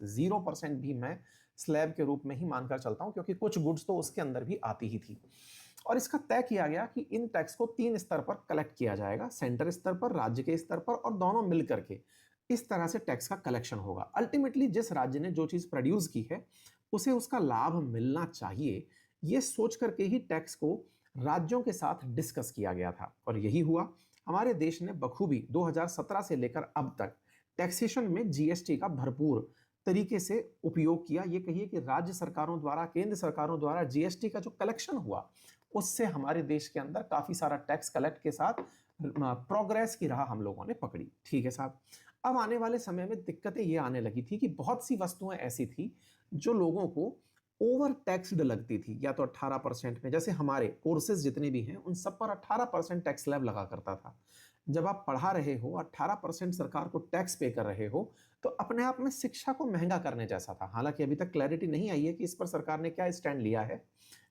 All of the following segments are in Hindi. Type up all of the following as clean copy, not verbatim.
0% भी मैं स्लैब के रूप में ही मानकर चलता हूं, क्योंकि कुछ गुड्स तो उसके अंदर भी आती ही थी। और इसका तय किया गया कि इन टैक्स को 3 स्तर पर कलेक्ट किया जाएगा, सेंटर स्तर पर, राज्य के स्तर पर, और दोनों मिलकर के इस तरह से टैक्स का कलेक्शन होगा। अल्टीमेटली जिस राज्य ने जो चीज प्रोड्यूस की है उसे उसका लाभ मिलना चाहिए, ये सोच करके ही टैक्स को राज्यों के साथ डिस्कस किया गया था, और यही हुआ। हमारे देश ने बखूबी 2017 से लेकर अब तक टैक्सेशन में जीएसटी का भरपूर तरीके से उपयोग किया। ये कहिए कि राज्य सरकारों द्वारा, केंद्र सरकारों द्वारा जीएसटी का जो कलेक्शन हुआ, उससे हमारे देश के अंदर काफी सारा टैक्स कलेक्ट के साथ प्रोग्रेस की राह हम लोगों ने पकड़ी। ठीक है साहब। अब आने वाले समय में दिक्कतें ये आने लगी थी कि बहुत सी वस्तुएं ऐसी थी जो लोगों को ओवर टैक्सड लगती थी, या तो 18% में, जैसे हमारे कोर्सेज जितने भी हैं उन सब पर 18% टैक्स स्लैब लगा करता था। जब आप पढ़ा रहे हो, 18% सरकार को टैक्स पे कर रहे हो, तो अपने आप में शिक्षा को महंगा करने जैसा था। हालांकि अभी तक क्लैरिटी नहीं आई है कि इस पर सरकार ने क्या स्टैंड लिया है,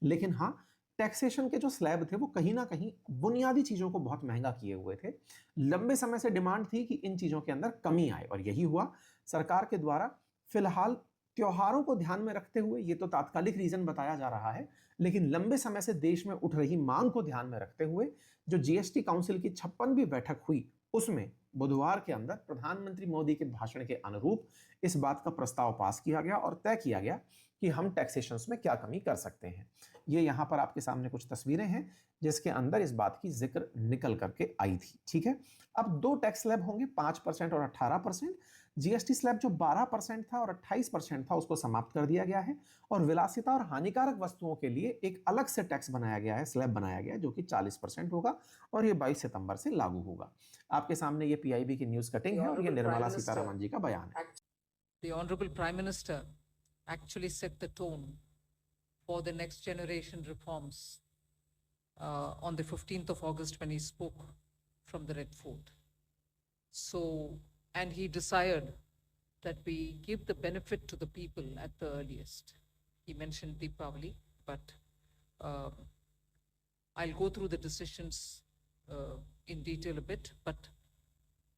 लेकिन हाँ, टैक्सेशन के जो स्लैब थे वो कहीं ना कहीं बुनियादी चीजों को बहुत महंगा किए हुए थे। लंबे समय से डिमांड थी कि इन चीजों के अंदर कमी आए, और यही हुआ। सरकार के द्वारा फिलहाल त्योहारों को ध्यान में रखते हुए, ये तो तात्कालिक रीजन बताया जा रहा है, लेकिन लंबे समय से देश में उठ रही मांग को ध्यान में रखते हुए जो जीएसटी काउंसिल की 56वीं बैठक हुई, उसमें बुधवार के अंदर प्रधानमंत्री मोदी के भाषण के अनुरूप इस बात का प्रस्ताव पास किया गया और तय किया गया कि हम टैक्सेशंस में क्या कमी कर सकते हैं। ये यहां पर आपके सामने कुछ तस्वीरें हैं जिसके अंदर इस बात की जिक्र निकल करके आई थी। ठीक है। अब 2 टैक्स स्लैब होंगे, 5% और 18%। जीएसटी स्लैब जो 12% था और 28% था, उसको समाप्त कर दिया गया है, और विलासिता और हानिकारक वस्तुओं के लिए एक अलग से टैक्स बनाया गया है, स्लैब बनाया गया है, जो कि 40% होगा, और ये 22 सितंबर से लागू होगा। आपके सामने ये पीआईबी की न्यूज कटिंग है और ये निर्मला सीतारमण जी का बयान है। The Honorable Prime Minister actually set the tone for the next generation reforms on the 15th of August when he spoke from the Red Fort. So, and he desired that we give the benefit to the people at the earliest. He mentioned Deepavali, but I'll go through the decisions in detail a bit, but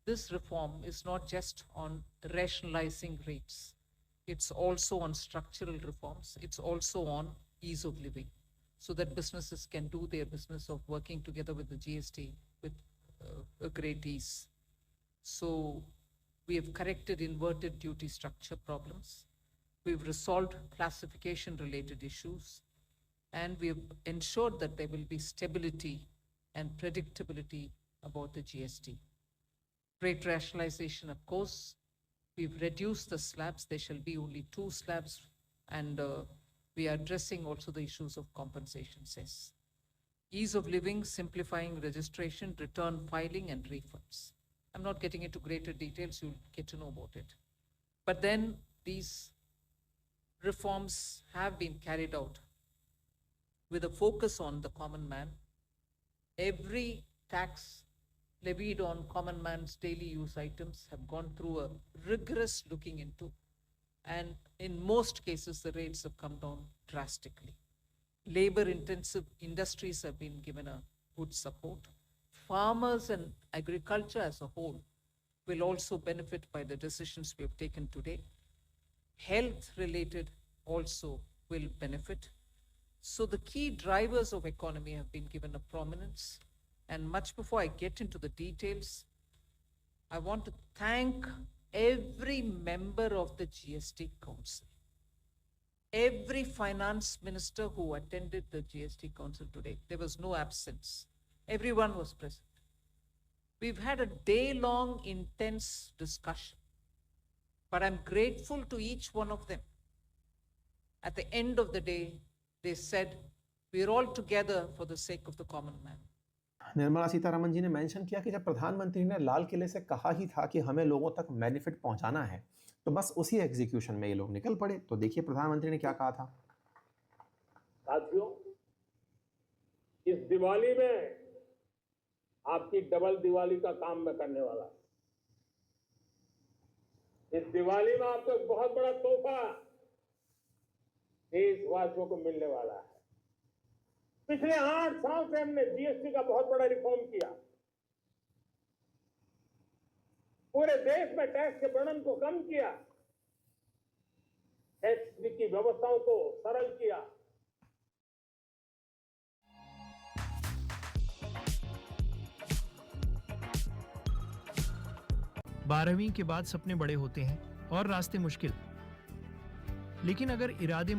this reform is not just on rationalizing rates. It's also on structural reforms. It's also on ease of living, so that businesses can do their business of working together with the GST with a great ease. So we have corrected inverted duty structure problems. We've resolved classification related issues, and we have ensured that there will be stability and predictability about the GST. Rate rationalization, of course, we've reduced the slabs. There shall be only 2 slabs, and we are addressing also the issues of compensation cess. Ease of living, simplifying registration, return filing, and refunds. I'm not getting into greater details, you'll get to know about it. But then these reforms have been carried out with a focus on the common man. Every tax levied on common man's daily use items have gone through a rigorous looking into, and in most cases the rates have come down drastically. Labor intensive industries have been given a good support. Farmers and agriculture as a whole will also benefit by the decisions we have taken today. Health related also will benefit. So the key drivers of economy have been given a prominence. And much before I get into the details, I want to thank every member of the GST Council, every finance minister who attended the GST Council today. There was no absence. Everyone was present. We've had a day-long intense discussion, but I'm grateful to each one of them. At the end of the day, they said, we're all together for the sake of the common man. Nirmala Sitharaman ji ने मेंशन किया कि जब प्रधानमंत्री ने लाल किले से कहा ही था कि हमें लोगों तक बेनिफिट पहुंचाना है, तो बस उसी एग्जीक्यूशन में ये लोग निकल पड़े। तो देखिए प्रधानमंत्री ने क्या कहा था। साथियों, इस दिवाली में आपकी डबल दिवाली का काम मैं करने वाला हूं। इस दिवाली में आपको एक बहुत बड़ा तोहफा देशवासियों को मिलने वाला है। पिछले 8 साल से हमने जीएसटी का बहुत बड़ा रिफॉर्म किया। पूरे देश में टैक्स के बर्डन को कम किया। टैक्स की व्यवस्थाओं को सरल किया। बारहवीं के बाद सपने बड़े होते हैं और रास्ते मुश्किल, लेकिन अगर इरादे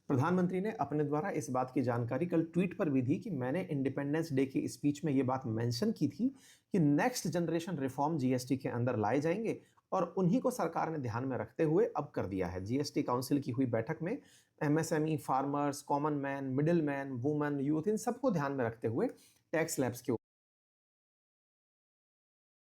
प्रधानमंत्री ने अपने द्वारा इस बात की जानकारी कल ट्वीट पर भी दी कि मैंने इंडिपेंडेंस डे की स्पीच में ये बात मेंशन की थी कि नेक्स्ट जनरेशन रिफॉर्म जीएसटी के अंदर लाए जाएंगे और उन्हीं को सरकार ने ध्यान में रखते हुए अब कर दिया है। जीएसटी काउंसिल की हुई बैठक में MSME, farmers, common man, middle man, women, youth, इन सबको ध्यान में रखते हुए टैक्स स्लैब्स के